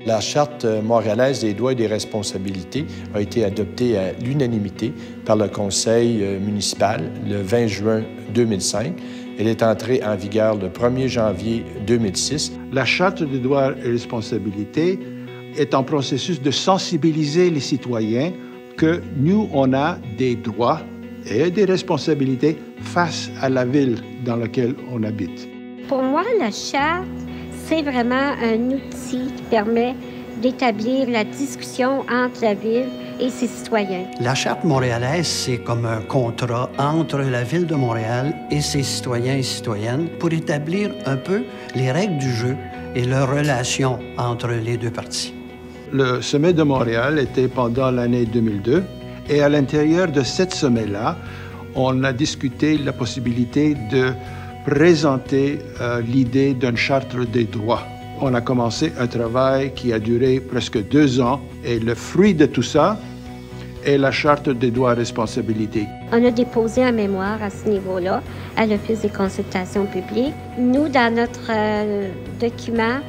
La Charte montréalaise des droits et des responsabilités a été adoptée à l'unanimité par le Conseil municipal le 20 juin 2005. Elle est entrée en vigueur le 1er janvier 2006. La Charte des droits et responsabilités est en processus de sensibiliser les citoyens que nous, on a des droits et des responsabilités face à la ville dans laquelle on habite. Pour moi, la Charte, c'est vraiment un outil qui permet d'établir la discussion entre la ville et ses citoyens. La Charte montréalaise, c'est comme un contrat entre la Ville de Montréal et ses citoyens et citoyennes pour établir un peu les règles du jeu et leurs relations entre les deux parties. Le sommet de Montréal était pendant l'année 2002 et à l'intérieur de cette sommet-là, on a discuté la possibilité de présenter l'idée d'une charte des droits. On a commencé un travail qui a duré presque 2 ans et le fruit de tout ça est la charte des droits et responsabilités. On a déposé un mémoire à ce niveau-là à l'Office des consultations publiques. Nous, dans notre document,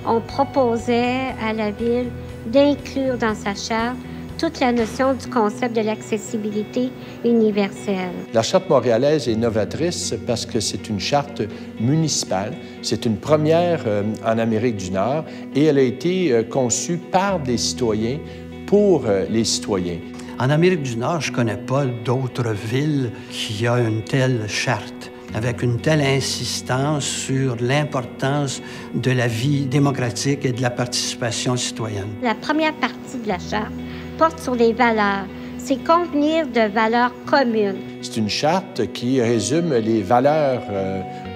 on proposait à la Ville d'inclure dans sa charte toute la notion du concept de l'accessibilité universelle. La Charte montréalaise est novatrice parce que c'est une charte municipale. C'est une première en Amérique du Nord et elle a été conçue par des citoyens pour les citoyens. En Amérique du Nord, je ne connais pas d'autres villes qui ont une telle charte, avec une telle insistance sur l'importance de la vie démocratique et de la participation citoyenne. La première partie de la charte porte sur les valeurs. C'est convenir de valeurs communes. C'est une charte qui résume les valeurs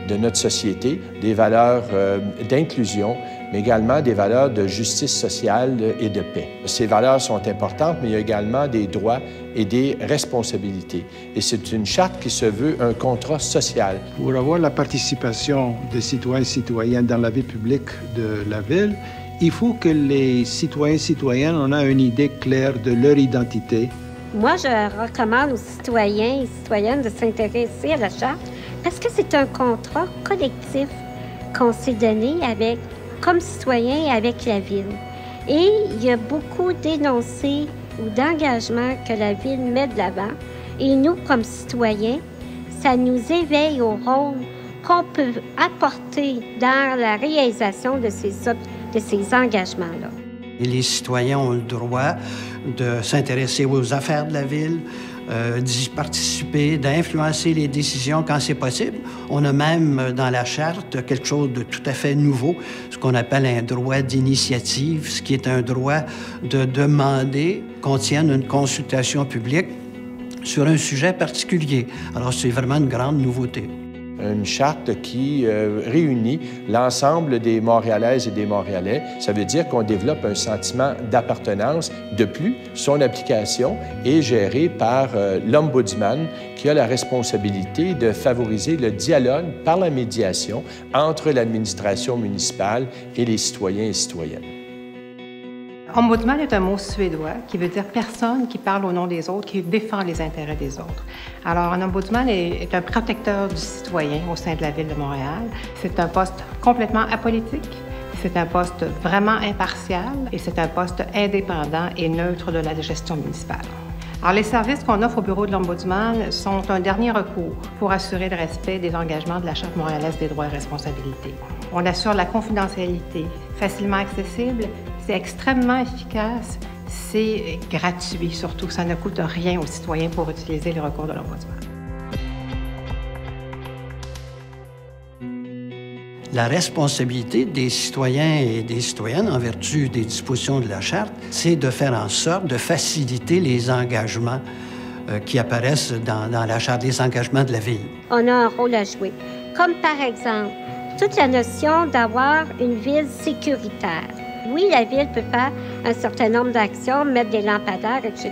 de notre société, des valeurs d'inclusion, mais également des valeurs de justice sociale et de paix. Ces valeurs sont importantes, mais il y a également des droits et des responsabilités. Et c'est une charte qui se veut un contrat social. Pour avoir la participation des citoyens et citoyennes dans la vie publique de la ville, il faut que les citoyens et citoyennes en aient une idée claire de leur identité. Moi, je recommande aux citoyens et citoyennes de s'intéresser à la charte parce que c'est un contrat collectif qu'on s'est donné avec, comme citoyens et avec la Ville. Et il y a beaucoup d'énoncés ou d'engagements que la Ville met de l'avant. Et nous, comme citoyens, ça nous éveille au rôle qu'on peut apporter dans la réalisation de ces engagements-là. Et les citoyens ont le droit de s'intéresser aux affaires de la ville, d'y participer, d'influencer les décisions quand c'est possible. On a même dans la charte quelque chose de tout à fait nouveau, ce qu'on appelle un droit d'initiative, ce qui est un droit de demander qu'on tienne une consultation publique sur un sujet particulier. Alors c'est vraiment une grande nouveauté. Une charte qui réunit l'ensemble des Montréalaises et des Montréalais. Ça veut dire qu'on développe un sentiment d'appartenance. De plus, son application est gérée par l'Ombudsman qui a la responsabilité de favoriser le dialogue par la médiation entre l'administration municipale et les citoyens et citoyennes. Ombudsman est un mot suédois qui veut dire personne qui parle au nom des autres, qui défend les intérêts des autres. Alors, un ombudsman est un protecteur du citoyen au sein de la Ville de Montréal. C'est un poste complètement apolitique, c'est un poste vraiment impartial et c'est un poste indépendant et neutre de la gestion municipale. Alors, les services qu'on offre au bureau de l'Ombudsman sont un dernier recours pour assurer le respect des engagements de la Charte montréalaise des droits et responsabilités. On assure la confidentialité, facilement accessible, c'est extrêmement efficace, c'est gratuit surtout, ça ne coûte rien aux citoyens pour utiliser les recours de l'Ombudsman. La responsabilité des citoyens et des citoyennes, en vertu des dispositions de la Charte, c'est de faire en sorte de faciliter les engagements qui apparaissent dans la Charte, les engagements de la Ville. On a un rôle à jouer, comme par exemple toute la notion d'avoir une ville sécuritaire. Oui, la Ville peut faire un certain nombre d'actions, mettre des lampadaires, etc.,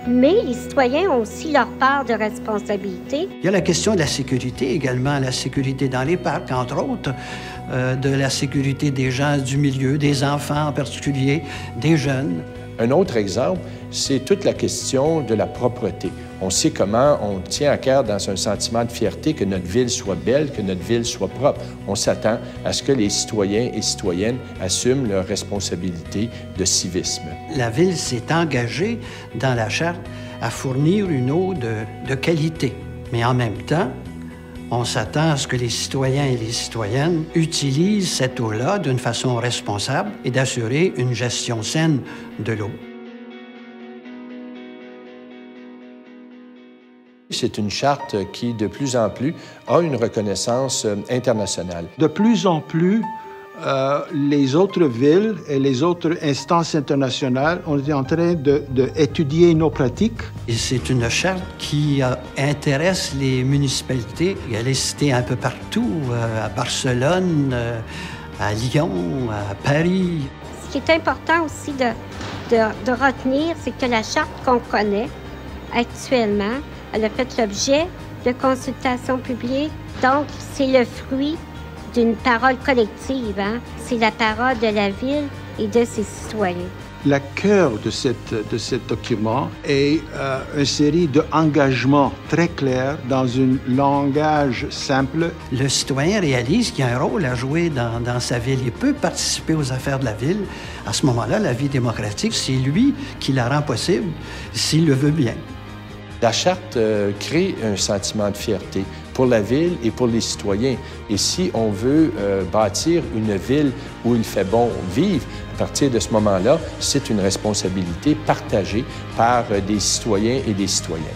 mais les citoyens ont aussi leur part de responsabilité. Il y a la question de la sécurité également, la sécurité dans les parcs, entre autres, de la sécurité des gens du milieu, des enfants en particulier, des jeunes. Un autre exemple, c'est toute la question de la propreté. On sait comment on tient à cœur dans un sentiment de fierté que notre ville soit belle, que notre ville soit propre. On s'attend à ce que les citoyens et citoyennes assument leurs responsabilités de civisme. La ville s'est engagée dans la charte à fournir une eau de qualité. Mais en même temps, on s'attend à ce que les citoyens et les citoyennes utilisent cette eau-là d'une façon responsable et d'assurer une gestion saine de l'eau. C'est une charte qui, de plus en plus, a une reconnaissance internationale. De plus en plus, les autres villes et les autres instances internationales, on est en train d'étudier nos pratiques. Et c'est une charte qui intéresse les municipalités. Elle est citée un peu partout, à Barcelone, à Lyon, à Paris. Ce qui est important aussi de retenir, c'est que la charte qu'on connaît actuellement, elle a fait l'objet de consultations publiques. Donc, c'est le fruit d'une parole collective. Hein? C'est la parole de la ville et de ses citoyens. Le cœur de ce document est une série d'engagements très clairs dans un langage simple. Le citoyen réalise qu'il y a un rôle à jouer dans sa ville. Il peut participer aux affaires de la ville. À ce moment-là, la vie démocratique, c'est lui qui la rend possible s'il le veut bien. La charte crée un sentiment de fierté pour la ville et pour les citoyens. Et si on veut bâtir une ville où il fait bon vivre, à partir de ce moment-là, c'est une responsabilité partagée par des citoyens et des citoyennes.